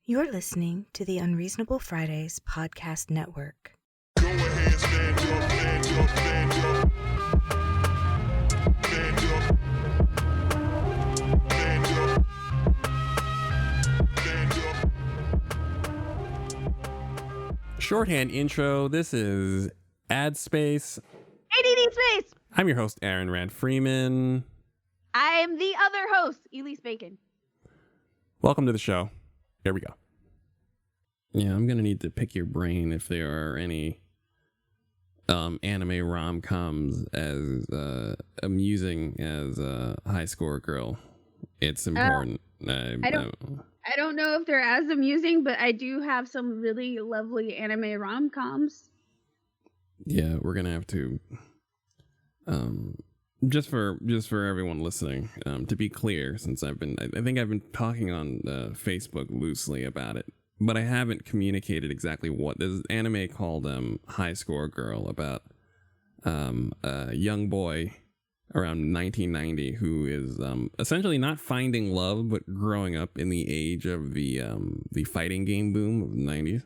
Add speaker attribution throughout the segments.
Speaker 1: You're listening to the Unreasonable Fridays podcast network.
Speaker 2: Go ahead, stand up, stand up, stand up. Stand up. Stand up. Stand up.
Speaker 3: Shorthand intro. This is Ad Space.
Speaker 4: ADD Space!
Speaker 3: I'm your host, Aaron Rand Freeman.
Speaker 4: I'm the other host, Elise Bacon.
Speaker 3: Welcome to the show. Here we go. Yeah, I'm going to need to pick your brain if there are any anime rom-coms as amusing as High Score Girl. It's important.
Speaker 4: I don't know if they're as amusing, but I do have some really lovely anime rom-coms.
Speaker 3: Yeah, we're going to have to... Just for everyone listening, to be clear, since I think I've been talking on Facebook loosely about it, but I haven't communicated exactly what. There's an anime called High Score Girl about a young boy around 1990 who is essentially not finding love, but growing up in the age of the fighting game boom of the 90s.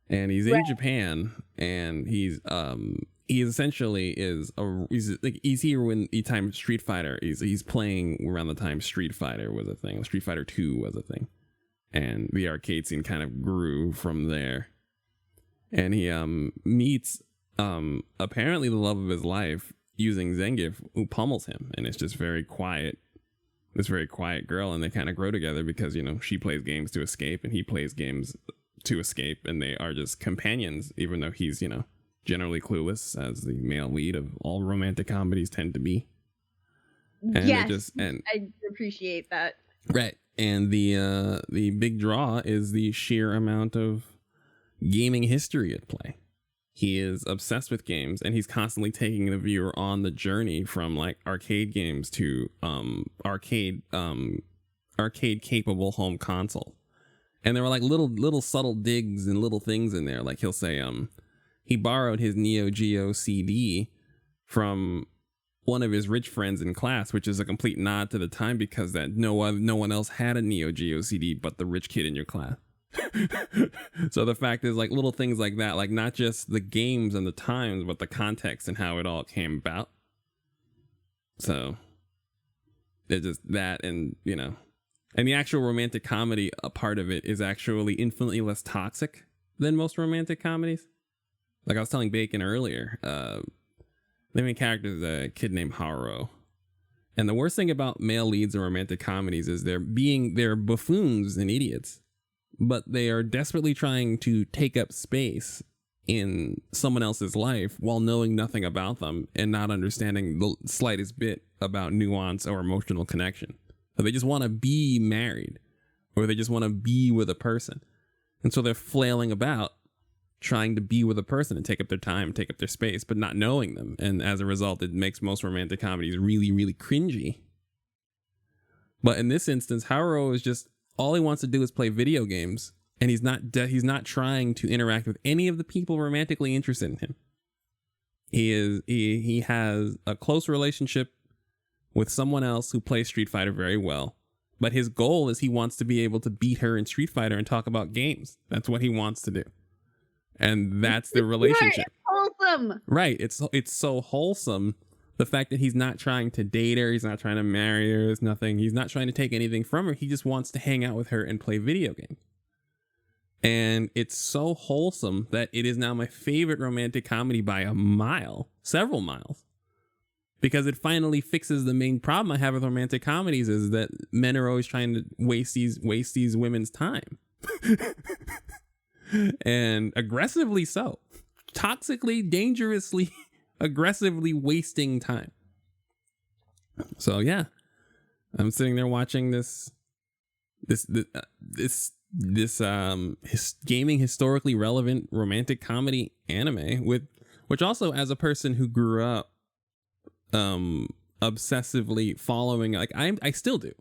Speaker 3: And he's in Japan, and he essentially he's here when the time Street Fighter. He's playing around the time Street Fighter was a thing. Street Fighter 2 was a thing, and the arcade scene kind of grew from there. And he meets apparently the love of his life using Zangief, who pummels him, and it's just very quiet. This very quiet girl, and they kind of grow together because she plays games to escape, and he plays games to escape, and they are just companions, even though he's generally clueless, as the male lead of all romantic comedies tend to be. And
Speaker 4: yes, I appreciate that.
Speaker 3: Right, and the big draw is the sheer amount of gaming history at play. He is obsessed with games, and he's constantly taking the viewer on the journey from like arcade games to arcade capable home console. And there were like little subtle digs and little things in there. Like he'll say he borrowed his Neo Geo CD from one of his rich friends in class, which is a complete nod to the time because that no one else had a Neo Geo CD but the rich kid in your class. So the fact is, like, little things like that, like not just the games and the times, but the context and how it all came about. So it's just that, and and the actual romantic comedy, a part of it is actually infinitely less toxic than most romantic comedies. Like I was telling Bacon earlier, the main character is a kid named Haru. And the worst thing about male leads in romantic comedies is they're buffoons and idiots, but they are desperately trying to take up space in someone else's life while knowing nothing about them and not understanding the slightest bit about nuance or emotional connection. So they just want to be married, or they just want to be with a person. And so they're flailing about trying to be with a person and take up their time, take up their space, but not knowing them. And as a result, it makes most romantic comedies really, really cringy. But in this instance, Haru is just, all he wants to do is play video games, and he's not trying to interact with any of the people romantically interested in him. He has a close relationship with someone else who plays Street Fighter very well, but his goal is he wants to be able to beat her in Street Fighter and talk about games. That's what he wants to do. And that's the relationship.
Speaker 4: It's wholesome.
Speaker 3: Right. It's so wholesome. The fact that he's not trying to date her, he's not trying to marry her, there's nothing. He's not trying to take anything from her. He just wants to hang out with her and play video games. And it's so wholesome that it is now my favorite romantic comedy by a mile, several miles. Because it finally fixes the main problem I have with romantic comedies, is that men are always trying to waste these women's time. And aggressively so. Toxically, dangerously, aggressively wasting time. So yeah, I'm sitting there watching this gaming historically relevant romantic comedy anime, which also, as a person who grew up obsessively following, like I still do.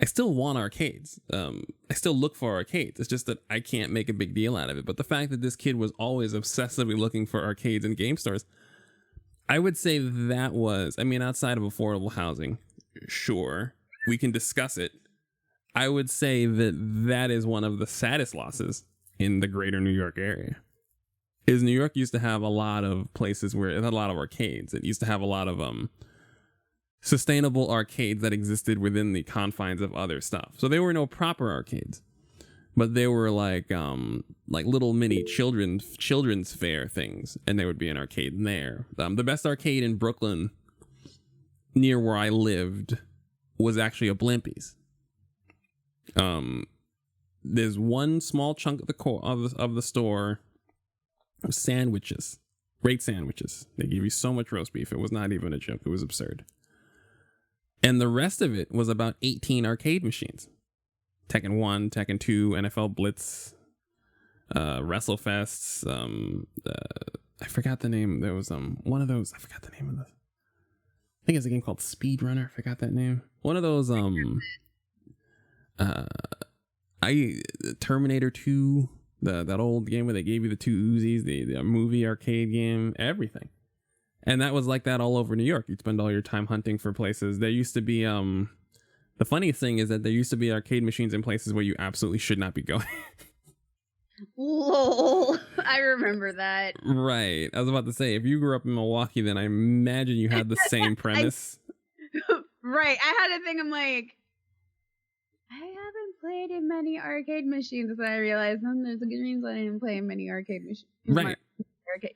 Speaker 3: I still want arcades. I still look for arcades. It's just that I can't make a big deal out of it. But the fact that this kid was always obsessively looking for arcades and game stores, I would say that was, outside of affordable housing, sure, we can discuss it. I would say that is one of the saddest losses in the greater New York area. Is New York used to have a lot of places where it had a lot of arcades. It used to have a lot of sustainable arcades that existed within the confines of other stuff. So there were no proper arcades, but they were like little mini children's fair things, and there would be an arcade in there. The best arcade in Brooklyn, near where I lived, was actually a Blimpies. There's one small chunk of the store. Sandwiches, great sandwiches. They give you so much roast beef. It was not even a joke. It was absurd. And the rest of it was about 18 arcade machines. Tekken 1, Tekken 2, NFL Blitz, WrestleFests. I forgot the name. There was one of those. I forgot the name of this. I think it's a game called Speedrunner. I forgot that name. One of those. Terminator 2. That old game where they gave you the two Uzis, the movie arcade game, everything. And that was like that all over New York. You'd spend all your time hunting for places. There used to be, the funniest thing is that there used to be arcade machines in places where you absolutely should not be going.
Speaker 4: Lol. I remember that.
Speaker 3: Right. I was about to say, if you grew up in Milwaukee, then I imagine you had the same premise.
Speaker 4: Right. I had a thing, I'm like, I haven't played in many arcade machines, and I realized there's a good reason I didn't play in many arcade machines.
Speaker 3: Right.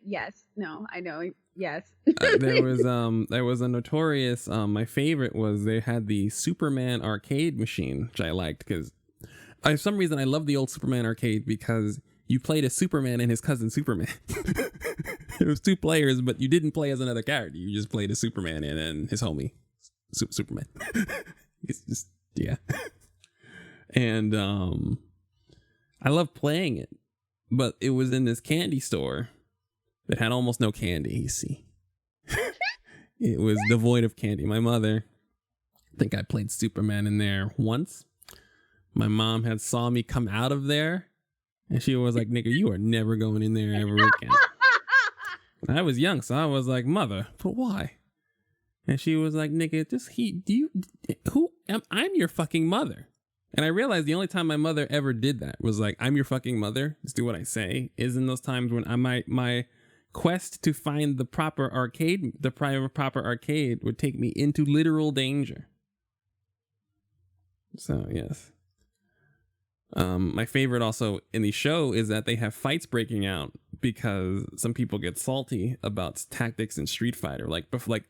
Speaker 4: Yes. No, I know. Yes.
Speaker 3: There was a notorious, my favorite was they had the Superman arcade machine, which I liked because for some reason I love the old Superman arcade because you played as Superman and his cousin Superman. It was two players, but you didn't play as another character. You just played as Superman and then his homie, Superman. It's just, yeah. And I loved playing it, but it was in this candy store that had almost no candy, you see. It was devoid of candy. My mother, I think I played Superman in there once. My mom had saw me come out of there, and she was like, nigga, you are never going in there ever again. And I was young, so I was like, mother, but why? And she was like, nigga, I'm your fucking mother. And I realized the only time my mother ever did that was like, I'm your fucking mother, just do what I say, is in those times when my quest to find the proper arcade would take me into literal danger. So, yes. My favorite also in the show is that they have fights breaking out because some people get salty about tactics in Street Fighter.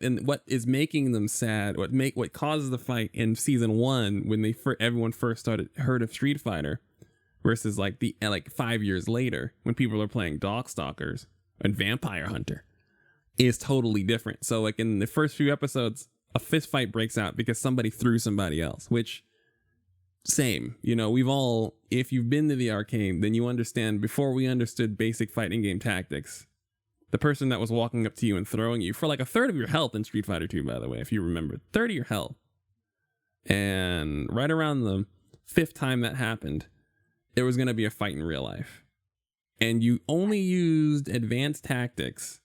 Speaker 3: And what is making them sad, what causes the fight in season 1 when everyone first heard of Street Fighter versus 5 years later when people are playing Darkstalkers and Vampire Hunter is totally different. So in the first few episodes, a fist fight breaks out because somebody threw somebody else, which same, if you've been to the arcade, then you understand before we understood basic fighting game tactics, the person that was walking up to you and throwing you for a third of your health in Street Fighter 2, by the way, if you remember, 30 of your health. And right around the 5th time that happened, there was going to be a fight in real life. And you only used advanced tactics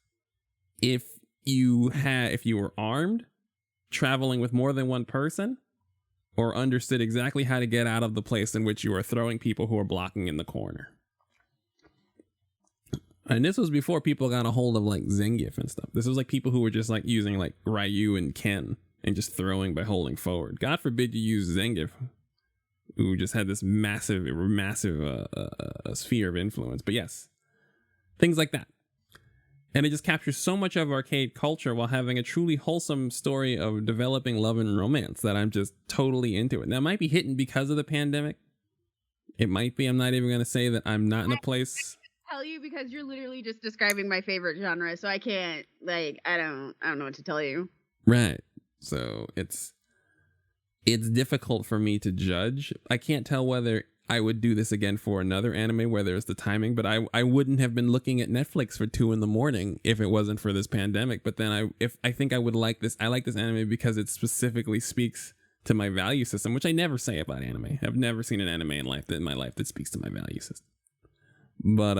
Speaker 3: if you were armed, traveling with more than one person, or understood exactly how to get out of the place in which you are throwing people who are blocking in the corner. And this was before people got a hold of Zangief and stuff. This was people who were just using Ryu and Ken and just throwing by holding forward. God forbid you use Zangief, who just had this massive sphere of influence. But yes, things like that. And it just captures so much of arcade culture while having a truly wholesome story of developing love and romance that I'm just totally into it. Now, it might be hitting because of the pandemic. It might be. I'm not even going to say that I'm not in a place.
Speaker 4: I tell you because you're literally just describing my favorite genre, so I can't, I don't know what to tell you.
Speaker 3: Right. So it's difficult for me to judge. I can't tell whether I would do this again for another anime where there's the timing, but I wouldn't have been looking at Netflix for 2 a.m. if it wasn't for this pandemic. But then I think I would like this. I like this anime because it specifically speaks to my value system, which I never say about anime. I've never seen an anime in my life that speaks to my value system. But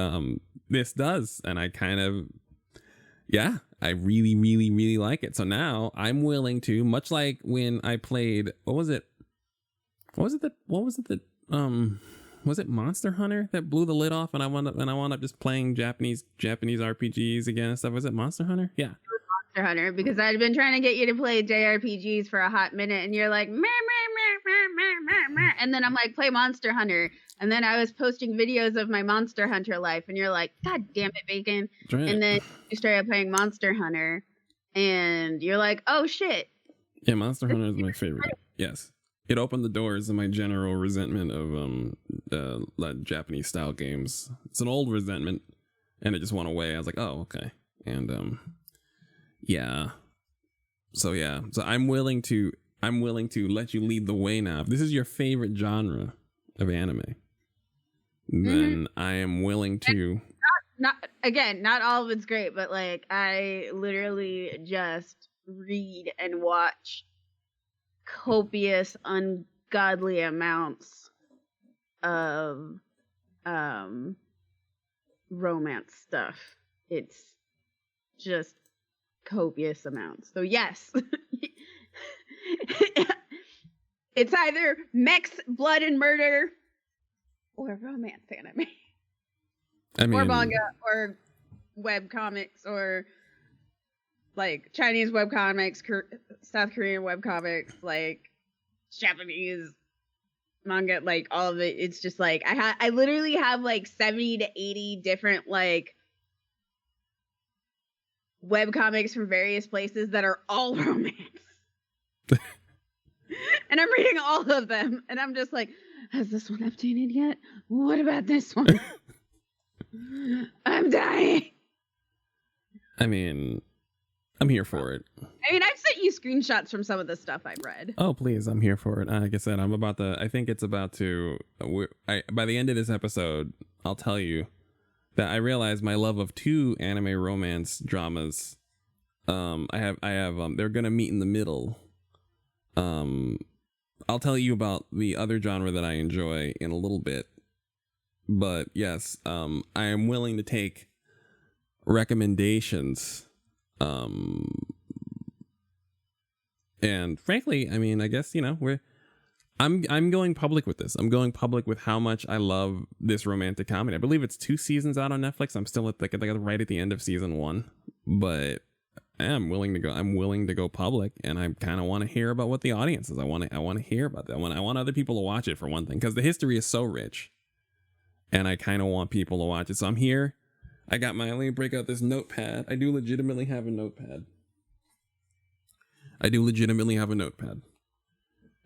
Speaker 3: this does, and I I really, really, really like it. So now I'm willing to, much like when I played, what was it? What was it that was it Monster Hunter that blew the lid off and I wound up just playing Japanese RPGs again and stuff? Was it Monster Hunter? Yeah.
Speaker 4: Monster Hunter, because I'd been trying to get you to play JRPGs for a hot minute, and you're like, meh, meh, meh, meh, meh, meh, meh. And then I'm like, play Monster Hunter. And then I was posting videos of my Monster Hunter life, and you're like, God damn it, Bacon.
Speaker 3: Right.
Speaker 4: And then you started playing Monster Hunter, and you're like, oh shit.
Speaker 3: Yeah, Monster Hunter is my favorite. Yes. It opened the doors to my general resentment of like Japanese style games. It's an old resentment, and it just went away. I was like, oh, okay. And yeah. So I'm willing to let you lead the way now. If this is your favorite genre of anime, then I am willing to.
Speaker 4: Not all of it's great, but like I literally just read and watch copious, ungodly amounts of romance stuff. It's just copious amounts. So yes. It's either mechs, blood, and murder, or romance anime.
Speaker 3: I mean,
Speaker 4: or manga, or web comics, or like Chinese web comics, South Korean web comics, like Japanese manga, like all of it. It's just like I literally have like 70 to 80 different like web comics from various places that are all romance. And I'm reading all of them, and I'm just like, has this one updated yet? What about this one? I'm dying.
Speaker 3: I mean, I'm here for it.
Speaker 4: I mean, I've sent you screenshots from some of the stuff I've read.
Speaker 3: Oh, please, I'm here for it. Like I said, I think it's about to, by the end of this episode, I'll tell you that I realized my love of 2 anime romance dramas. I have, they're going to meet in the middle. I'll tell you about the other genre that I enjoy in a little bit. But yes, I am willing to take recommendations. And frankly, I mean, I guess, you know, I'm going public with this. I'm going public with how much I love this romantic comedy. I believe it's 2 seasons out on Netflix. I'm still at like right at the end of season 1, but I'm willing to go public, and I kind of want to hear about what the audience is. I want to hear about that. I want other people to watch it, for one thing, because the history is so rich, and I kind of want people to watch it. So I'm here. Let me break out this notepad. I do legitimately have a notepad.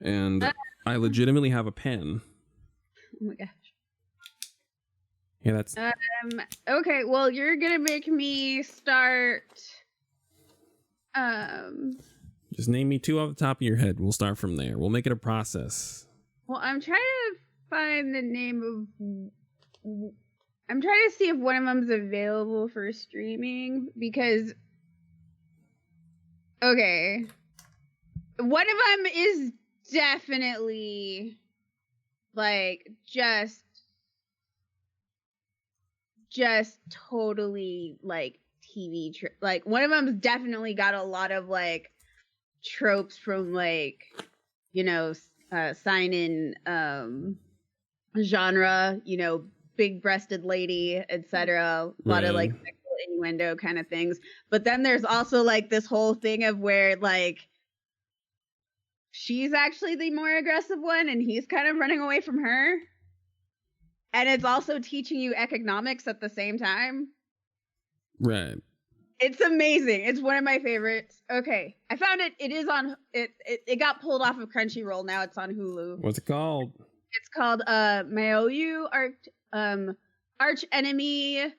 Speaker 3: And I legitimately have a pen.
Speaker 4: Oh my gosh.
Speaker 3: Yeah, that's
Speaker 4: okay, well, you're gonna make me start
Speaker 3: just name me 2 off the top of your head. We'll start from there. We'll make it a process.
Speaker 4: well, I'm trying to find the name of I'm trying to see if one of them's available for streaming, because okay, one of them is definitely like just totally like TV like one of them's definitely got a lot of like tropes from like, you know, seinen genre, you know, big-breasted lady, etc. A lot of like sexual innuendo kind of things. But then there's also like this whole thing of where like she's actually the more aggressive one and he's kind of running away from her. And it's also teaching you economics at the same time.
Speaker 3: Right.
Speaker 4: It's amazing. It's one of my favorites. Okay, I found it. It is on. It got pulled off of Crunchyroll. Now it's on Hulu.
Speaker 3: What's it called?
Speaker 4: It's called Maoyu Arch Enemy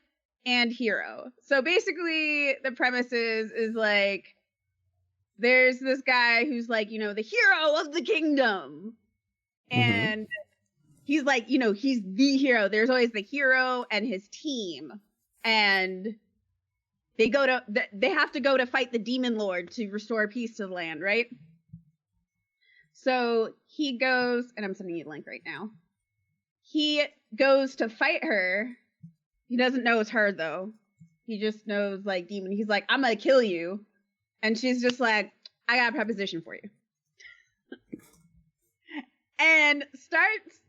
Speaker 4: and Hero. So basically, the premise is like there's this guy who's like, you know, the hero of the kingdom, and he's like, you know, he's the hero. There's always the hero and his team, and they have to go to fight the demon lord to restore peace to the land, right? So he goes, and I'm sending you the link right now. He goes to fight her. He doesn't know it's her though. He just knows like demon. He's like, I'm gonna kill you. And she's just like, I got a proposition for you. and starts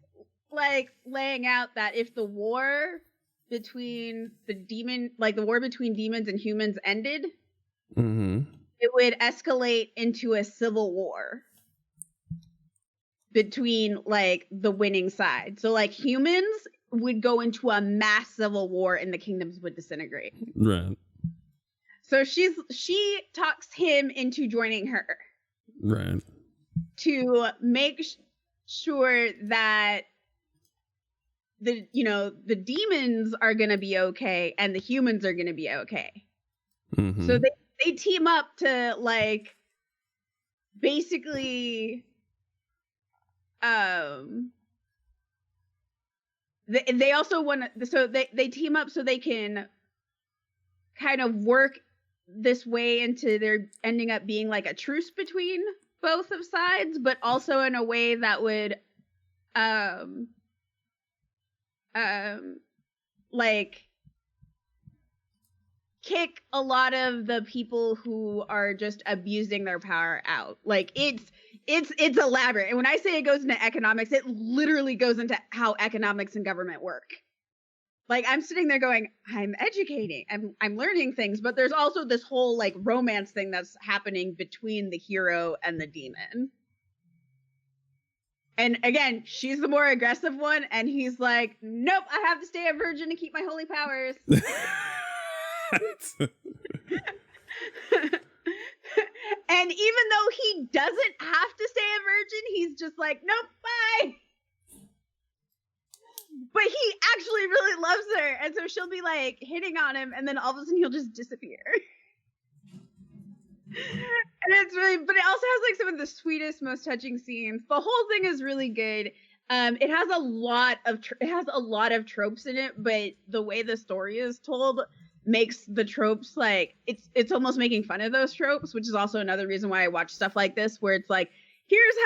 Speaker 4: like laying out that if the war between the war between demons and humans ended, it would escalate into a civil war between like the winning side. So like humans would go into a mass civil war and the kingdoms would disintegrate.
Speaker 3: Right.
Speaker 4: So she talks him into joining her.
Speaker 3: Right.
Speaker 4: To make sure that the demons are going to be okay and the humans are going to be okay. So they team up to like basically they also want to, so they team up so they can kind of work this way into there ending up being like a truce between both of sides, but also in a way that would like kick a lot of the people who are just abusing their power out. Like it's elaborate. And when I say it goes into economics, it literally goes into how economics and government work. Like I'm sitting there going, I'm educating, I'm learning things, but there's also this whole like romance thing that's happening between the hero and the demon. And again, she's the more aggressive one, and he's like, nope, I have to stay a virgin to keep my holy powers. And even though he doesn't have to stay a virgin, he's just like, nope, bye. But he actually really loves her, and so she'll be like hitting on him, and then all of a sudden he'll just disappear. And it's really, but it also has like some of the sweetest, most touching scenes. The whole thing is really good. It has a lot of tropes in it, but the way the story is told makes the tropes like it's almost making fun of those tropes, which is also another reason why I watch stuff like this, where it's like, here's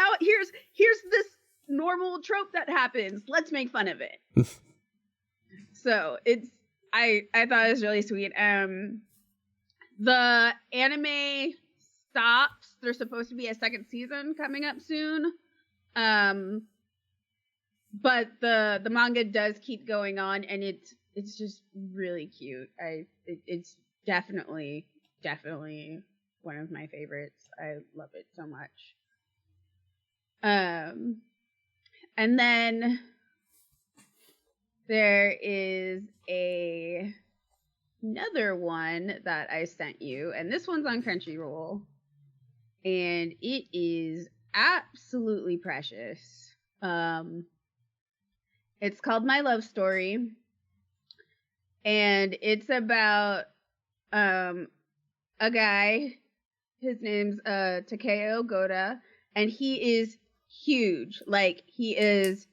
Speaker 4: this normal trope that happens, let's make fun of it. So I thought it was really sweet. The anime stops. There's supposed to be a second season coming up soon. But the manga does keep going on, and it's just really cute. It's definitely one of my favorites. I love it so much. And then there is another one that I sent you, and this one's on Crunchyroll, and it is absolutely precious. It's called My Love Story, and it's about a guy. His name's Takeo Goda, and he is huge. Like, he is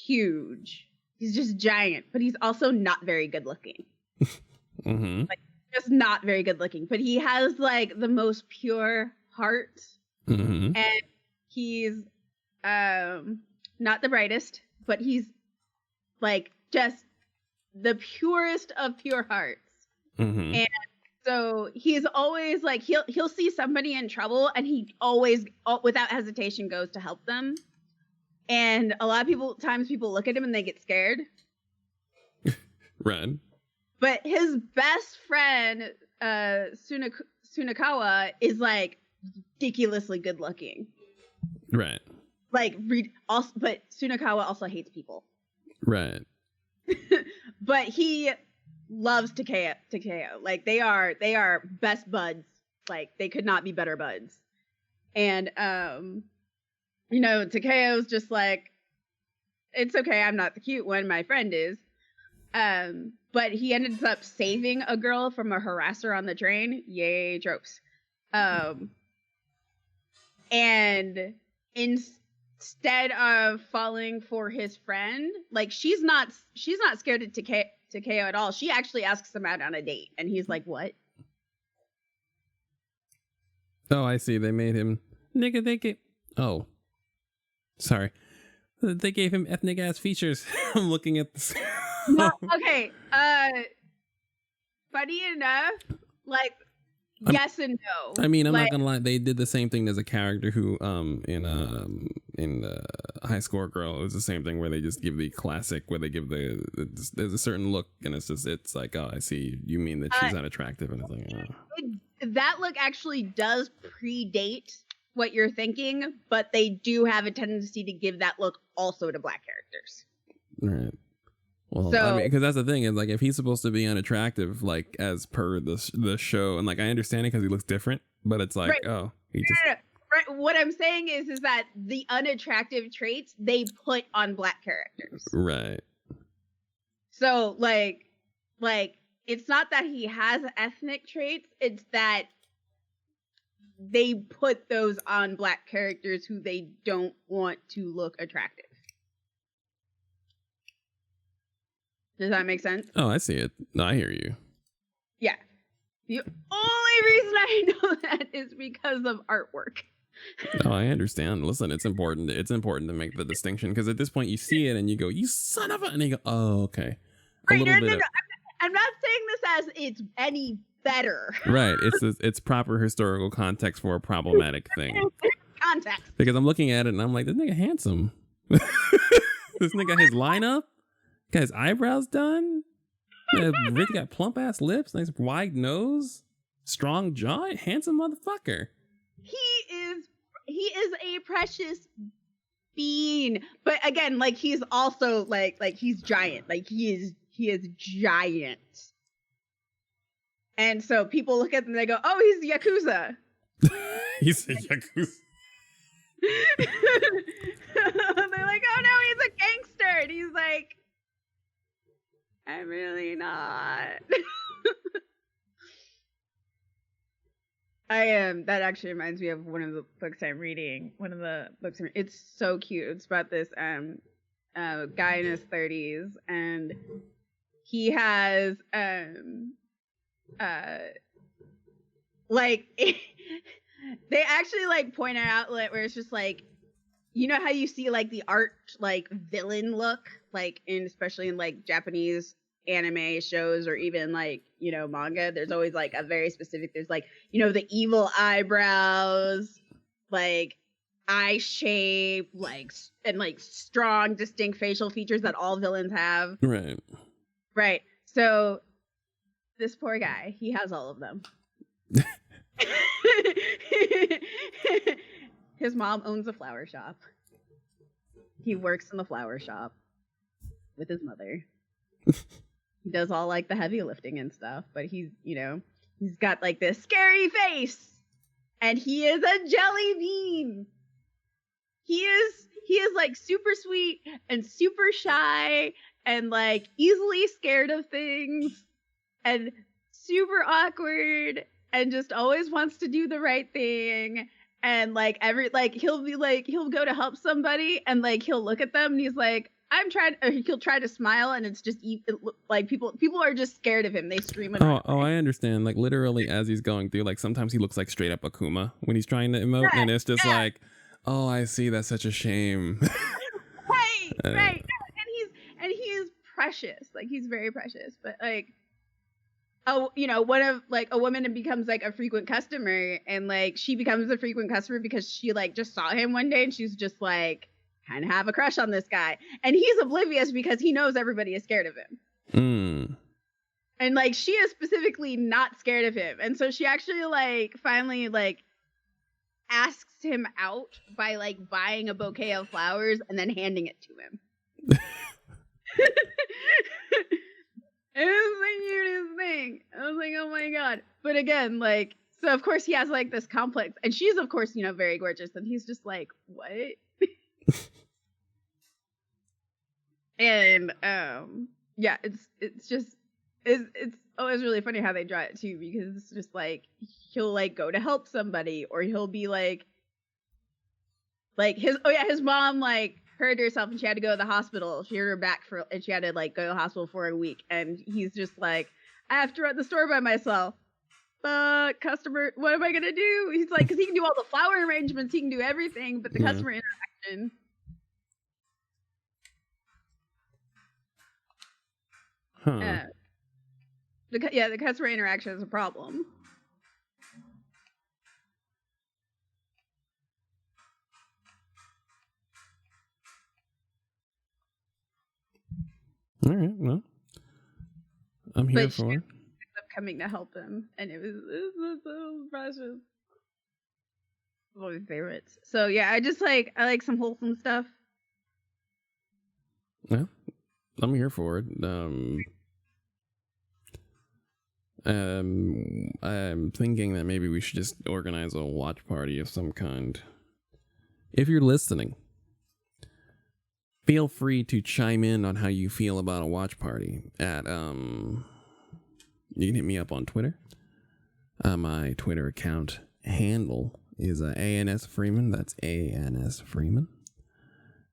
Speaker 4: huge. He's just giant, but he's also not very good looking. Like, just not very good looking, but he has like the most pure heart. And he's not the brightest, but he's like just the purest of pure hearts. And so he's always like, he'll see somebody in trouble, and he always without hesitation goes to help them. And a lot of times people look at him and they get scared.
Speaker 3: Right.
Speaker 4: But his best friend, Sunakawa, is like ridiculously good looking.
Speaker 3: Right.
Speaker 4: Like, but Sunakawa also hates people.
Speaker 3: Right.
Speaker 4: But he loves Takeo. Like, they are best buds. Like, they could not be better buds. And Takeo's just like, it's okay, I'm not the cute one, my friend is. But he ended up saving a girl from a harasser on the train. Yay, tropes. And instead of falling for his friend, like, she's not scared of Takeo at all. She actually asks him out on a date, and he's like, what?
Speaker 3: Oh, I see. They made him oh, sorry. They gave him ethnic ass features. I'm looking at this.
Speaker 4: No, okay. Funny enough, like, yes and no.
Speaker 3: I mean, I'm
Speaker 4: Like,
Speaker 3: not gonna lie. They did the same thing as a character who, in High Score Girl, it was the same thing where they just give the classic, where they give there's a certain look, and it's like, oh, I see, you mean that she's unattractive, and it's like, oh.
Speaker 4: that look actually does predate what you're thinking, but they do have a tendency to give that look also to black characters.
Speaker 3: Right. Well,
Speaker 4: So-
Speaker 3: I mean, because that's the thing is, like, if he's supposed to be unattractive, like, as per the show, and like I understand it because he looks different, but it's like,
Speaker 4: Right.
Speaker 3: oh, he just
Speaker 4: No. Right. What I'm saying is that the unattractive traits they put on black characters.
Speaker 3: right.
Speaker 4: So like it's not that he has ethnic traits, it's that they put those on black characters who they don't want to look attractive. Does that make sense?
Speaker 3: Oh, I see it. No, I hear you.
Speaker 4: Yeah. The only reason I know that is because of artwork.
Speaker 3: No, I understand. Listen, it's important. It's important to make the distinction because at this point you see it and you go, "You son of a," and you go, "Oh, okay." A
Speaker 4: Right,
Speaker 3: little
Speaker 4: no.
Speaker 3: bit of-
Speaker 4: I'm not saying this as it's any better.
Speaker 3: right. It's proper historical context for a problematic thing.
Speaker 4: Context.
Speaker 3: Because I'm looking at it and I'm like, this nigga handsome. This nigga got his lineup, got his eyebrows done. Yeah, Rick got plump ass lips, nice wide nose, strong jaw, handsome motherfucker.
Speaker 4: He is a precious being, but again, like he's also like he's giant, like he is giant, and so people look at him and they go, "Oh, he's Yakuza."
Speaker 3: He's a yakuza.
Speaker 4: They're like, "Oh no, he's a gangster," and he's like, "I'm really not." That actually reminds me of one of the books I'm reading. It's so cute. It's about this guy in his 30s, and he has like they actually like point an outlet where it's just like, you know how you see like the art like villain look, like especially in like Japanese anime shows or even like, you know, manga, there's always like a very specific, there's like, you know, the evil eyebrows, like eye shape, like, and like strong distinct facial features that all villains have. Right. So this poor guy, he has all of them. His mom owns a flower shop. He works in the flower shop with his mother. He does all like the heavy lifting and stuff, but he's got like this scary face, and he is a jelly bean. He is like super sweet and super shy and like easily scared of things and super awkward and just always wants to do the right thing. And like he'll go to help somebody and like he'll look at them and he's like, he'll try to smile, and it's just like people are just scared of him. They scream.
Speaker 3: Oh, I understand. Like literally, as he's going through, like sometimes he looks like straight up Akuma when he's trying to emote, and it's just like, oh, I see. That's such a shame.
Speaker 4: Right. And he's precious. Like he's very precious. But like, oh, you know, one of like a woman becomes like a frequent customer, and like she becomes a frequent customer because she like just saw him one day, and she's just like, kind of have a crush on this guy, and he's oblivious because he knows everybody is scared of him. And like she is specifically not scared of him, and so she actually like finally like asks him out by like buying a bouquet of flowers and then handing it to him. It was the cutest thing. I was like, oh my god. But again, like, so of course he has like this complex, and she's of course, you know, very gorgeous, and he's just like, what? And yeah, it's always really funny how they draw it too, because it's just like he'll like go to help somebody, or he'll be like his mom like hurt herself and she had to go to the hospital. She hurt her back and she had to like go to the hospital for a week, and he's just like, I have to run the store by myself. Customer, what am I gonna do? He's like, because he can do all the flower arrangements, he can do everything, but the customer interaction.
Speaker 3: Huh.
Speaker 4: The customer interaction is a problem.
Speaker 3: All right, well, I'm here
Speaker 4: But she
Speaker 3: for it.
Speaker 4: ended up coming to help him, and it was so precious. One of my favorites. So yeah, I like some wholesome stuff.
Speaker 3: Yeah, I'm here for it. I'm thinking that maybe we should just organize a watch party of some kind. If you're listening, feel free to chime in on how you feel about a watch party at you can hit me up on Twitter. My Twitter account handle is ANS Freeman. That's ANS Freeman.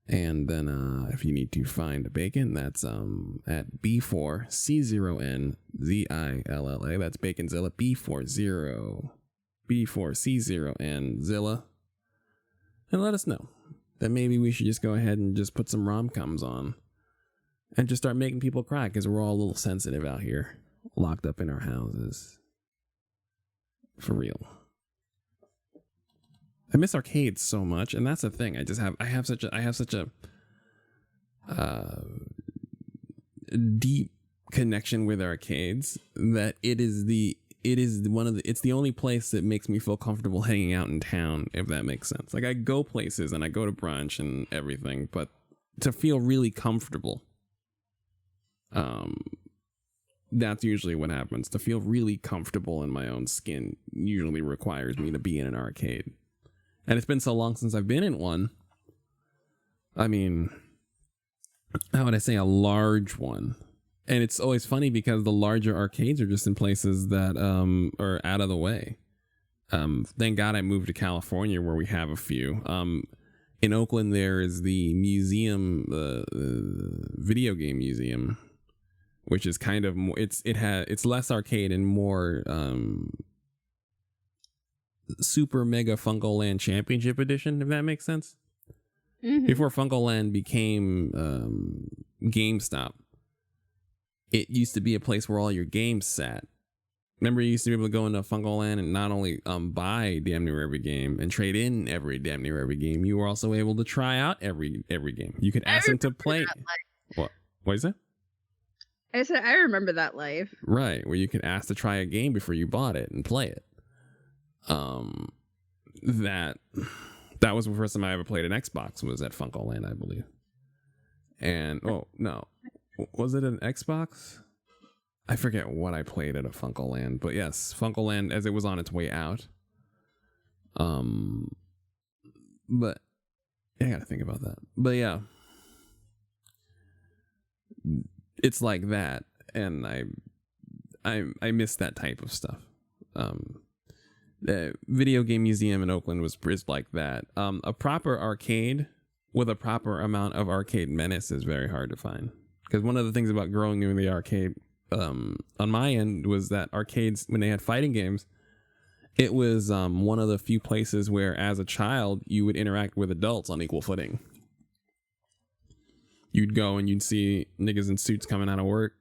Speaker 3: And then if you need to find Bacon, that's at B4C0NZILLA. That's Baconzilla. B4C0N Zilla. And let us know that maybe we should just go ahead and just put some rom-coms on and just start making people cry, because we're all a little sensitive out here, locked up in our houses. For real. I miss arcades so much, and that's the thing. I have such a deep connection with arcades that it's the only place that makes me feel comfortable hanging out in town, if that makes sense. Like, I go places and I go to brunch and everything, but to feel really comfortable, that's usually what happens. To feel really comfortable in my own skin usually requires me to be in an arcade. And it's been so long since I've been in one. I mean, how would I say, a large one? And it's always funny because the larger arcades are just in places that are out of the way. Thank God I moved to California, where we have a few. In Oakland, there is the museum, the video game museum, which is kind of more. It's less arcade and more Super Mega Funko Land Championship Edition, if that makes sense.
Speaker 4: Mm-hmm.
Speaker 3: Before Funko Land became GameStop, it used to be a place where all your games sat. Remember, you used to be able to go into Funko Land and not only buy damn near every game and trade in damn near every game, you were also able to try out every game. You could ask them to play. What is that?
Speaker 4: I said I remember that life.
Speaker 3: Right, where you could ask to try a game before you bought it and play it. That was the first time I ever played an Xbox, was at Funko Land, I believe. And was it an Xbox? I forget what I played at a Funko Land, but yes, Funko Land as it was on its way out. But I gotta think about that. But yeah, it's like that, and I miss that type of stuff. The video game museum in Oakland is like that. A proper arcade with a proper amount of arcade menace is very hard to find. Because one of the things about growing in the arcade, on my end, was that arcades, when they had fighting games, it was one of the few places where, as a child, you would interact with adults on equal footing. You'd go and you'd see niggas in suits coming out of work,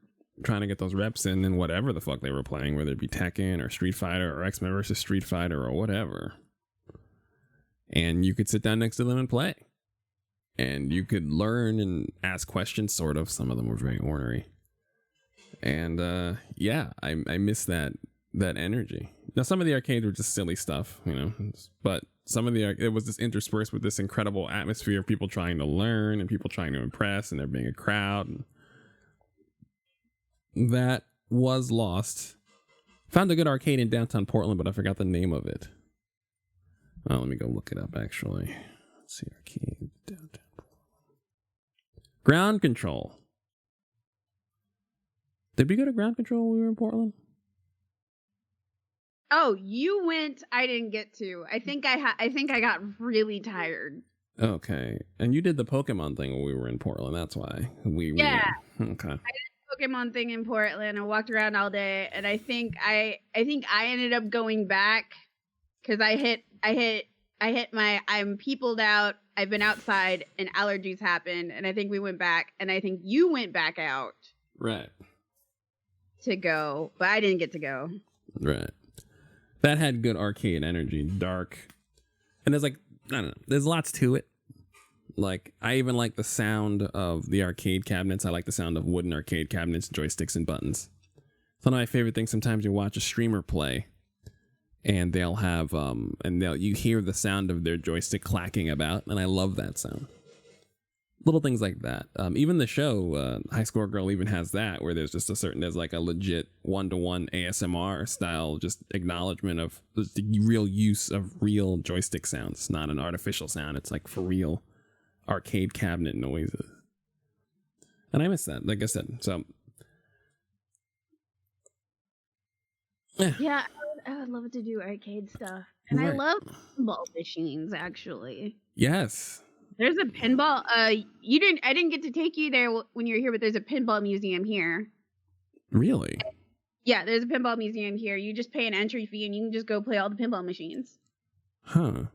Speaker 3: trying to get those reps in whatever the fuck they were playing, whether it be Tekken or Street Fighter or X-Men versus Street Fighter or whatever. And you could sit down next to them and play. And you could learn and ask questions, sort of. Some of them were very ornery. And yeah, I miss that energy. Now, some of the arcades were just silly stuff, but some of it was just interspersed with this incredible atmosphere of people trying to learn and people trying to impress, and there being a crowd. And that was lost. Found a good arcade in downtown Portland, but I forgot the name of it. Oh, let me go look it up, actually. Let's see, arcade downtown Portland. Ground Control. Did we go to Ground Control when we were in Portland?
Speaker 4: Oh, you went. I didn't get to. I think I got really tired.
Speaker 3: Okay, and you did the Pokemon thing when we were in Portland. That's why
Speaker 4: Yeah.
Speaker 3: Okay.
Speaker 4: Pokemon thing in Portland. I walked around all day, and I think I ended up going back because I hit my. I'm peopled out. I've been outside, and allergies happened, and I think we went back, and I think you went back out.
Speaker 3: Right.
Speaker 4: To go, but I didn't get to go.
Speaker 3: Right. That had good arcade energy, dark, and there's I don't know. There's lots to it. Like, I even like the sound of the arcade cabinets. I like the sound of wooden arcade cabinets, joysticks, and buttons. It's one of my favorite things. Sometimes you watch a streamer play, and they'll have you hear the sound of their joystick clacking about, and I love that sound. Little things like that. Even the show High Score Girl even has that, where there's like a legit 1-to-1 ASMR style just acknowledgement of the real use of real joystick sounds. It's not an artificial sound. It's like for real arcade cabinet noises. And I miss that, like I said. So
Speaker 4: yeah, I would love to do arcade stuff. And I love pinball machines, actually.
Speaker 3: Yes.
Speaker 4: There's a pinball. I didn't get to take you there when you were here, but there's a pinball museum here.
Speaker 3: Really?
Speaker 4: Yeah, there's a pinball museum here. You just pay an entry fee and you can just go play all the pinball machines.
Speaker 3: Huh.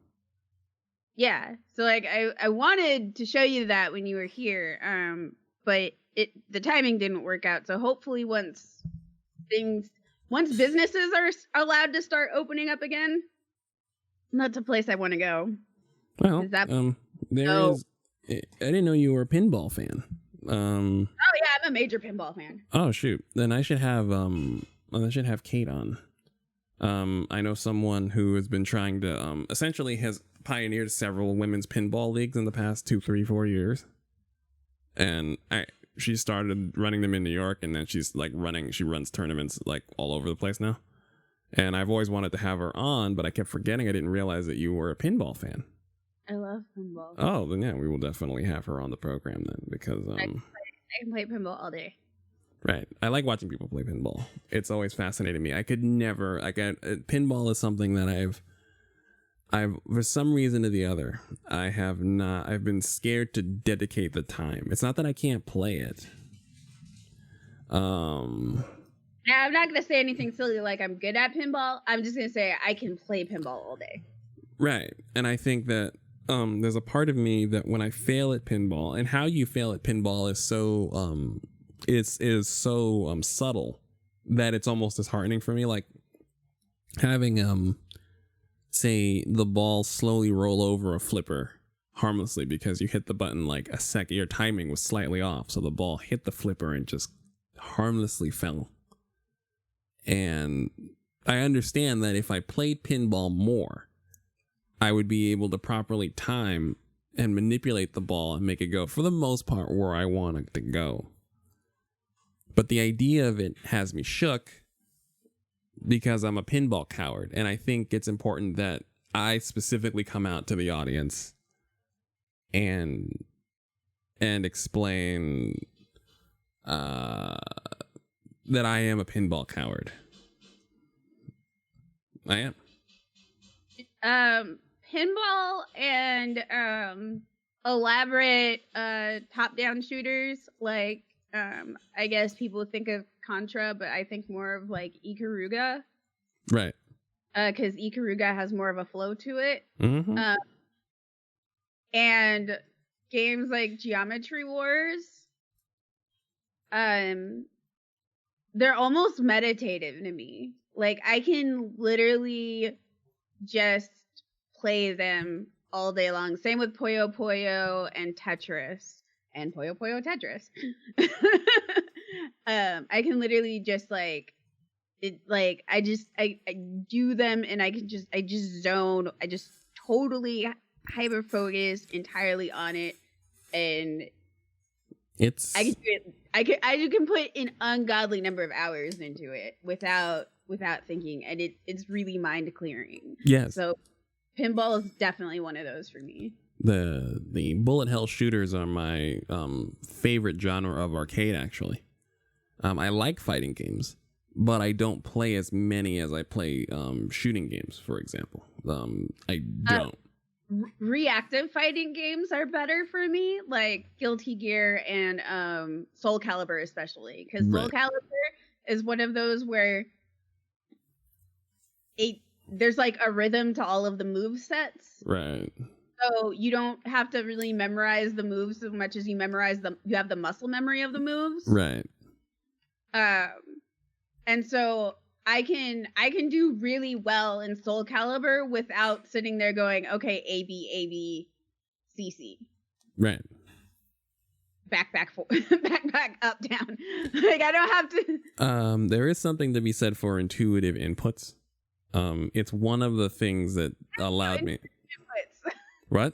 Speaker 4: Yeah. So like I wanted to show you that when you were here, but the timing didn't work out. So hopefully once businesses are allowed to start opening up again, that's a place I want to go.
Speaker 3: Well,
Speaker 4: Is that
Speaker 3: I didn't know you were a pinball fan.
Speaker 4: Oh yeah, I'm a major pinball fan.
Speaker 3: Oh shoot. Then I should have Kate on. I know someone who has been trying to essentially has pioneered several women's pinball leagues in the past 2, 3, 4 years. And she started running them in New York, and then she runs tournaments like all over the place now. And I've always wanted to have her on, but I kept forgetting. I didn't realize that you were a pinball fan.
Speaker 4: I love pinball.
Speaker 3: Oh, then yeah, we will definitely have her on the program then, because
Speaker 4: I can play pinball all day.
Speaker 3: Right. I like watching people play pinball. It's always fascinated me. I could never pinball is something that I've for some reason or the other, I've been scared to dedicate the time. It's not that I can't play it. Now,
Speaker 4: I'm not going to say anything silly like I'm good at pinball. I'm just going to say I can play pinball all day.
Speaker 3: Right. And I think that there's a part of me that when I fail at pinball, and how you fail at pinball is so is so subtle that it's almost disheartening for me. Like having say the ball slowly roll over a flipper harmlessly because you hit the button like a second, your timing was slightly off, so the ball hit the flipper and just harmlessly fell. And I understand that if I played pinball more, I would be able to properly time and manipulate the ball and make it go, for the most part, where I want it to go. But the idea of it has me shook because I'm a pinball coward. And I think it's important that I specifically come out to the audience and explain that I am a pinball coward. I am.
Speaker 4: Pinball and elaborate top-down shooters, like I guess people think of Contra, but I think more of like Ikaruga.
Speaker 3: Right.
Speaker 4: Because Ikaruga has more of a flow to it.
Speaker 3: Mm-hmm.
Speaker 4: And games like Geometry Wars, they're almost meditative to me. Like I can literally just play them all day long. Same with Puyo Puyo and Tetris and Puyo Puyo Tetris. I can literally just I do them and I just zone. I just totally hyper focus entirely on it, and I can do it. I can put an ungodly number of hours into it without thinking, and it's really mind clearing.
Speaker 3: Yes.
Speaker 4: So pinball is definitely one of those for me.
Speaker 3: The bullet hell shooters are my favorite genre of arcade, actually. I like fighting games, but I don't play as many as I play shooting games, for example. I don't.
Speaker 4: Reactive fighting games are better for me, like Guilty Gear and Soul Calibur especially, because Soul Calibur is one of those where there's like a rhythm to all of the move sets.
Speaker 3: Right.
Speaker 4: So you don't have to really memorize the moves as much as you have the muscle memory of the moves.
Speaker 3: Right.
Speaker 4: And so I can do really well in Soul Calibur without sitting there going, okay, A, B, C, C.
Speaker 3: Right.
Speaker 4: back, up, down. Like I don't have to.
Speaker 3: There is something to be said for intuitive inputs. It's one of the things that allowed me.
Speaker 4: Inputs.
Speaker 3: What?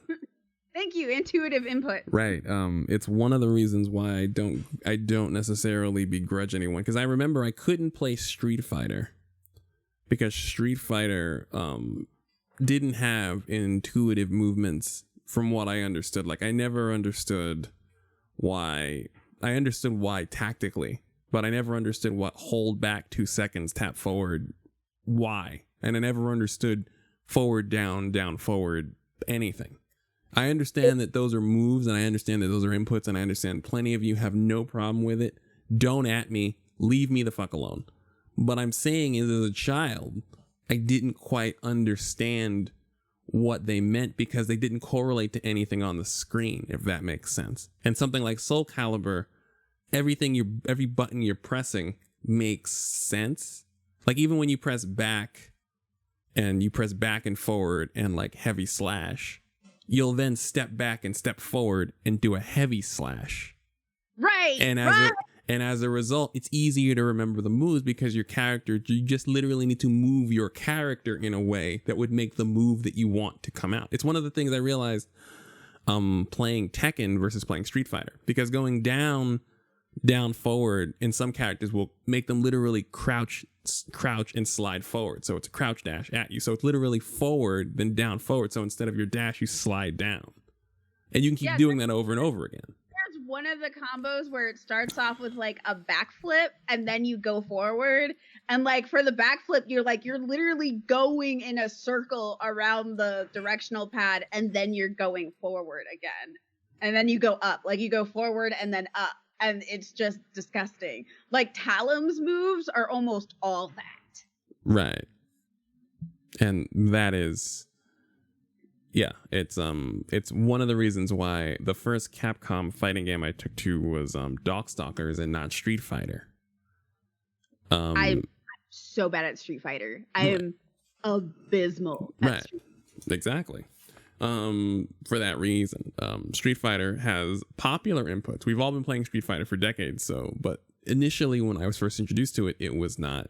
Speaker 4: Thank you, intuitive input.
Speaker 3: Right. It's one of the reasons why I don't necessarily begrudge anyone, because I remember I couldn't play Street Fighter because Street Fighter didn't have intuitive movements from what I understood. Like I never understood why. I understood why tactically, but I never understood what hold back 2 seconds, tap forward, why. And I never understood forward, down, forward, anything. I understand that those are moves, and I understand that those are inputs, and I understand plenty of you have no problem with it. Don't at me. Leave me the fuck alone. What I'm saying is, as a child, I didn't quite understand what they meant because they didn't correlate to anything on the screen, if that makes sense. And something like Soul Calibur, every button you're pressing makes sense. Like even when you press back and forward and like heavy slash, you'll then step back and step forward and do a heavy slash.
Speaker 4: Right.
Speaker 3: And as a result, it's easier to remember the moves because you just literally need to move your character in a way that would make the move that you want to come out. It's one of the things I realized playing Tekken versus playing Street Fighter, because going down, forward in some characters will make them literally crouch and slide forward. So it's a crouch dash at you. So it's literally forward, then down, forward. So instead of your dash, you slide down. And you can keep doing that over and over again.
Speaker 4: There's one of the combos where it starts off with like a backflip and then you go forward. And like for the backflip, you're literally going in a circle around the directional pad and then you're going forward again. And then you go up, like you go forward and then up. And it's just disgusting. Like Talim's moves are almost all that.
Speaker 3: Right. And that is, yeah, it's one of the reasons why the first Capcom fighting game I took to was Darkstalkers and not Street Fighter. I'm
Speaker 4: so bad at Street Fighter. I am abysmal at Street Fighter.
Speaker 3: Exactly. For that reason, Street Fighter has popular inputs. We've all been playing Street Fighter for decades, but initially when I was first introduced to it, it was not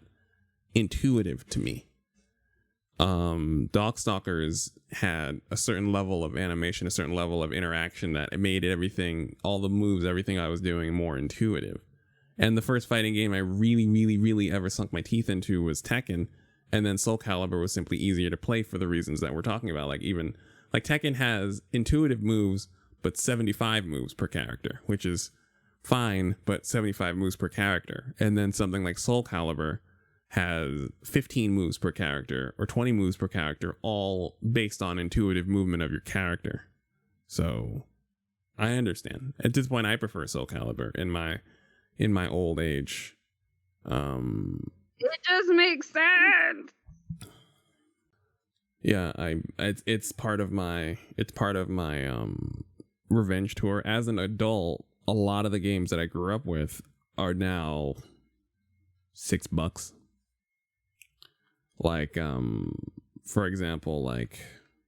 Speaker 3: intuitive to me. Darkstalkers had a certain level of animation, a certain level of interaction that it made everything, all the moves, everything I was doing more intuitive. And the first fighting game I really, really, really ever sunk my teeth into was Tekken, and then Soul Calibur was simply easier to play for the reasons that we're talking about. Like Tekken has intuitive moves, but 75 moves per character, which is fine, but 75 moves per character. And then something like Soul Calibur has 15 moves per character or 20 moves per character, all based on intuitive movement of your character. So I understand. At this point, I prefer Soul Calibur in my old age.
Speaker 4: It just makes sense.
Speaker 3: Yeah, it's part of my revenge tour. As an adult, a lot of the games that I grew up with are now $6. Like for example, like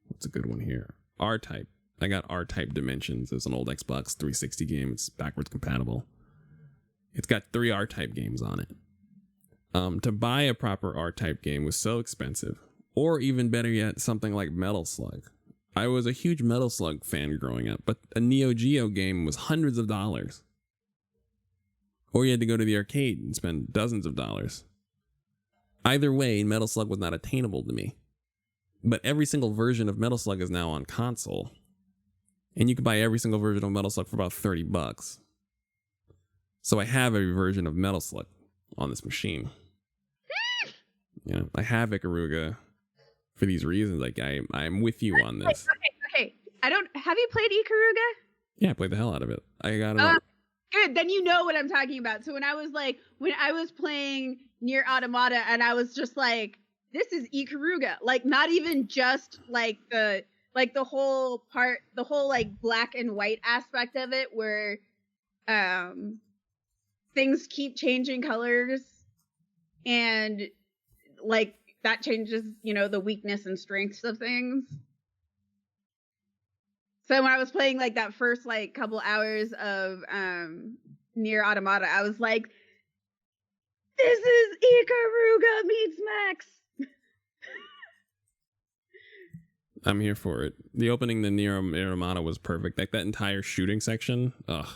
Speaker 3: what's a good one here? R-Type. I got R-Type Dimensions. It's an old Xbox 360 game. It's backwards compatible. It's got 3 R-Type games on it. To buy a proper R-Type game was so expensive. Or even better yet, something like Metal Slug. I was a huge Metal Slug fan growing up, but a Neo Geo game was hundreds of dollars. Or you had to go to the arcade and spend dozens of dollars. Either way, Metal Slug was not attainable to me. But every single version of Metal Slug is now on console. And you can buy every single version of Metal Slug for about $30. So I have every version of Metal Slug on this machine. I have Ikaruga for these reasons. Like I'm with you on this.
Speaker 4: Okay. Have you played Ikaruga?
Speaker 3: Yeah, I played the hell out of it. I got it.
Speaker 4: Good. Then you know what I'm talking about. So when I was playing Nier Automata and I was just like, this is Ikaruga. Like not even just like the whole like black and white aspect of it where things keep changing colors and like that changes, the weakness and strengths of things. So when I was playing like that first like couple hours of Nier Automata, I was like, this is Ikaruga meets Max.
Speaker 3: I'm here for it. The opening to Nier Automata was perfect. Like that entire shooting section. Ugh.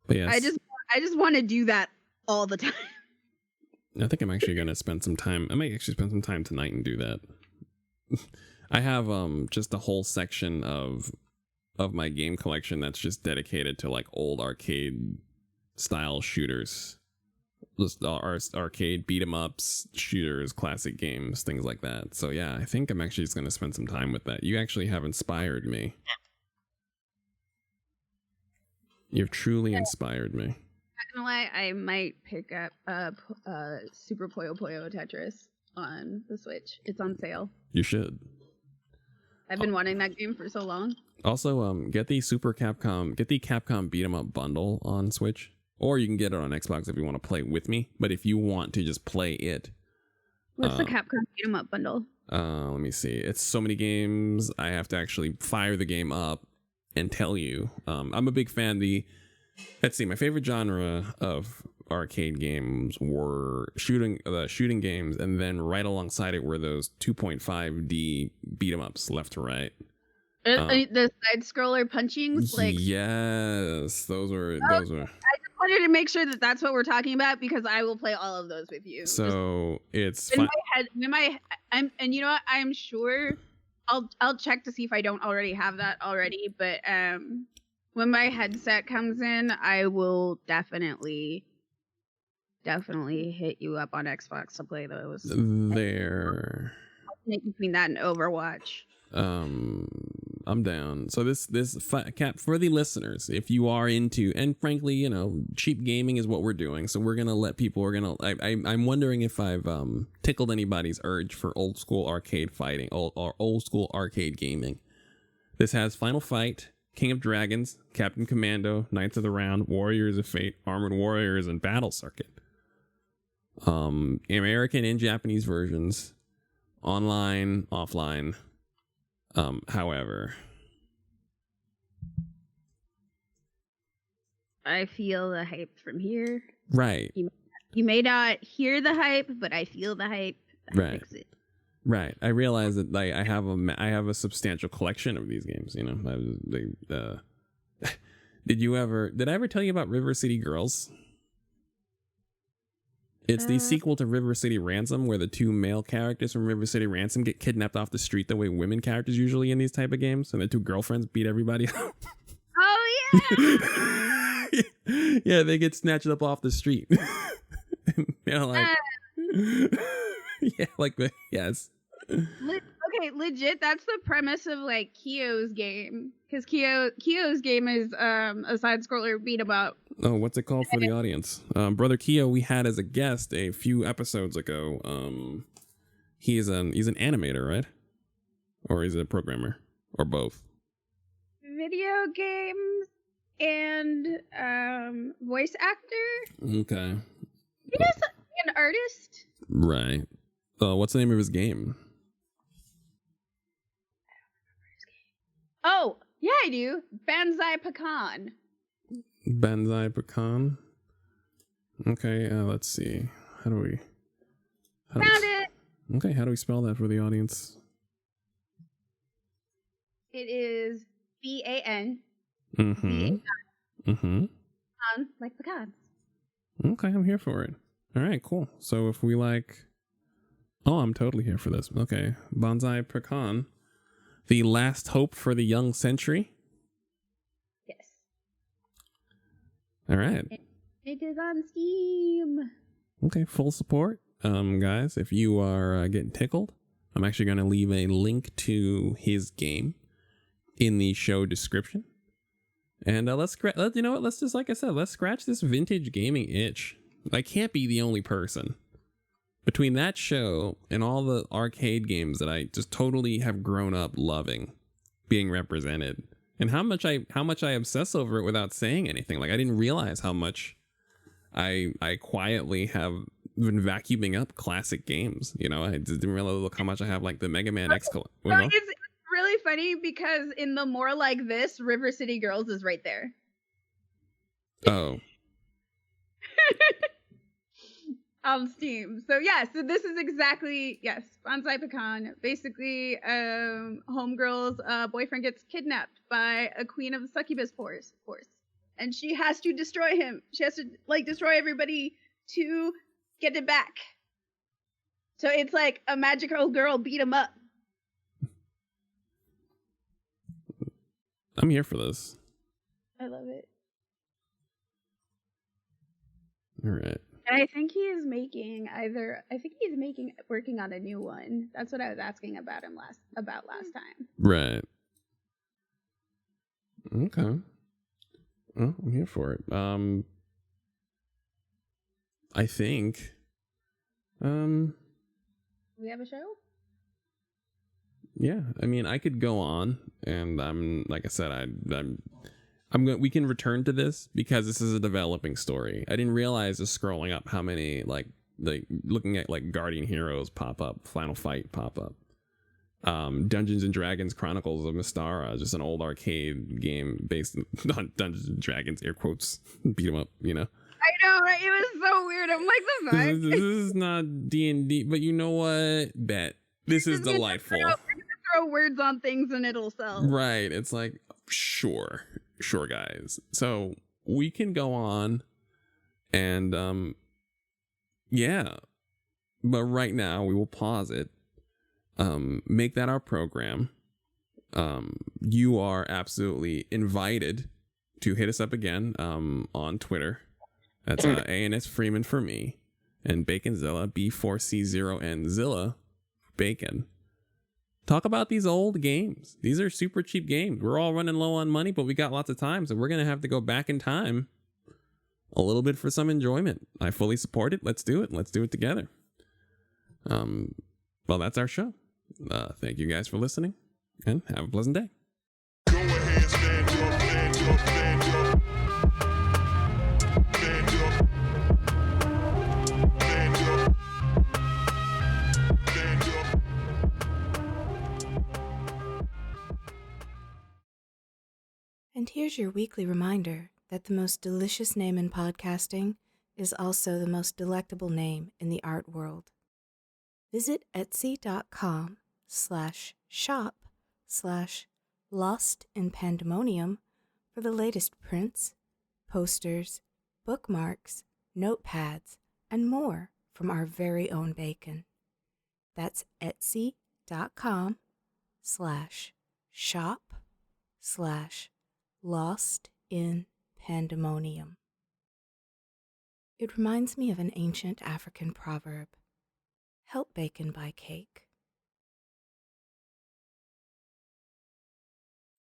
Speaker 3: But yes.
Speaker 4: I just want to do that all the time.
Speaker 3: I think I'm actually gonna spend some time. I might actually spend some time tonight and do that. I have just a whole section of my game collection that's just dedicated to like old arcade style shooters. Just arcade beat 'em ups, shooters, classic games, things like that. So yeah, I think I'm actually just gonna spend some time with that. You actually have inspired me. You've truly inspired me.
Speaker 4: Not gonna lie, I might pick up Super Puyo Puyo Tetris on the Switch. It's on sale.
Speaker 3: You should.
Speaker 4: I've been wanting that game for so long.
Speaker 3: Also, get the Capcom beat 'em up bundle on Switch, or you can get it on Xbox if you want to play with me. But if you want to just play it,
Speaker 4: what's the Capcom beat 'em up bundle?
Speaker 3: Let me see. It's so many games. I have to actually fire the game up and tell you. I'm a big fan. Let's see. My favorite genre of arcade games were shooting games, and then right alongside it were those 2.5D beat 'em ups, left to right.
Speaker 4: The side scroller punchings, like
Speaker 3: yes, those were.
Speaker 4: I just wanted to make sure that that's what we're talking about because I will play all of those with you.
Speaker 3: So it's
Speaker 4: in my head. And you know what? I'm sure I'll check to see if I don't already have that already. But when my headset comes in, I will definitely hit you up on Xbox to play those.
Speaker 3: There.
Speaker 4: Between that and Overwatch.
Speaker 3: I'm down. So this Cap, for the listeners, if you are into, and frankly, you know, cheap gaming is what we're doing. So we're gonna let people. I'm wondering if I've tickled anybody's urge for old school arcade fighting, old school arcade gaming. This has Final Fight, King of Dragons, Captain Commando, Knights of the Round, Warriors of Fate, Armored Warriors, and Battle Circuit. American and Japanese versions, online, offline. However,
Speaker 4: I feel the hype from here.
Speaker 3: Right.
Speaker 4: You may not hear the hype, but I feel the hype.
Speaker 3: Right. Right. I realize that I have a substantial collection of these games. You know, did I ever tell you about River City Girls? It's the sequel to River City Ransom, where the two male characters from River City Ransom get kidnapped off the street the way women characters usually in these type of games, and the two girlfriends beat everybody up.
Speaker 4: Oh yeah.
Speaker 3: Yeah, they get snatched up off the street. Yes.
Speaker 4: Okay, legit. That's the premise of like Kyo's game, because Kyo's game is a side scroller beat 'em up.
Speaker 3: Oh, what's it called for the audience? Brother Kyo, we had as a guest a few episodes ago. He's an animator, right? Or he's a programmer, or both?
Speaker 4: Video games and voice actor.
Speaker 3: Okay.
Speaker 4: He does be an artist.
Speaker 3: Right. What's the name of his game?
Speaker 4: Oh, yeah, I do. Banzai Pecan.
Speaker 3: Banzai Pecan. Okay, let's see. Found it. Okay, how do we spell that for the audience?
Speaker 4: It is BAN. Like pecans.
Speaker 3: Okay, I'm here for it. All right, cool. So if we I'm totally here for this. Okay, Banzai Pecan. The last hope for the young century.
Speaker 4: Yes.
Speaker 3: All right.
Speaker 4: It is on Steam.
Speaker 3: Okay, full support. Guys, if you are getting tickled, I'm actually going to leave a link to his game in the show description. And let's you know what? Let's just, like I said, let's scratch this vintage gaming itch. I can't be the only person. Between that show and all the arcade games that I just totally have grown up loving being represented, and how much I obsess over it without saying anything. Like, I didn't realize how much I quietly have been vacuuming up classic games. You know, I just didn't realize how much I have, like the Mega Man X.
Speaker 4: It's really really funny because in the More Like This, River City Girls is right there.
Speaker 3: Oh.
Speaker 4: On Steam. So yeah, so this is exactly, yes, Bonsai Pecan. Basically, homegirl's boyfriend gets kidnapped by a queen of the succubus force. And she has to destroy him. She has to like destroy everybody to get it back. So it's like a magical girl beat him up.
Speaker 3: I'm here for this.
Speaker 4: I love it.
Speaker 3: All right.
Speaker 4: And I think he's working on a new one. That's what I was asking about him last time.
Speaker 3: Right. Okay. Well, I'm here for it. I think.
Speaker 4: We have a show?
Speaker 3: Yeah, I mean, I could go on, and I'm like I said, I'm going. We can return to this because this is a developing story. I didn't realize just scrolling up how many like looking at like Guardian Heroes pop up, Final Fight pop up, Dungeons and Dragons Chronicles of Mystara, just an old arcade game based on Dungeons and Dragons, air quotes, beat 'em up, you know.
Speaker 4: I know, right? It was so weird. I'm like, the fuck?
Speaker 3: This is not D&D, but you know what? Bet this is delightful.
Speaker 4: We're gonna throw words on things and it'll sell.
Speaker 3: Right. It's like, sure, guys. So we can go on and, yeah, but right now we will pause it, make that our program. You are absolutely invited to hit us up again, on Twitter. That's ANS Freeman for me, and Baconzilla, B4C0N Zilla, Bacon. Talk about these old games. These are super cheap games. We're all running low on money, but we got lots of time, so we're going to have to go back in time a little bit for some enjoyment. I fully support it. Let's do it. Let's do it together. Well, that's our show. Thank you guys for listening, and have a pleasant day.
Speaker 2: Go ahead, stand up, stand up, stand up. Stand up. Stand up. Stand up.
Speaker 1: And here's your weekly reminder that the most delicious name in podcasting is also the most delectable name in the art world. Visit etsy.com/shop/LostInPandemonium for the latest prints, posters, bookmarks, notepads, and more from our very own Bacon. That's etsy.com/shop/LostInPandemonium. It reminds me of an ancient African proverb. Help Bacon buy cake.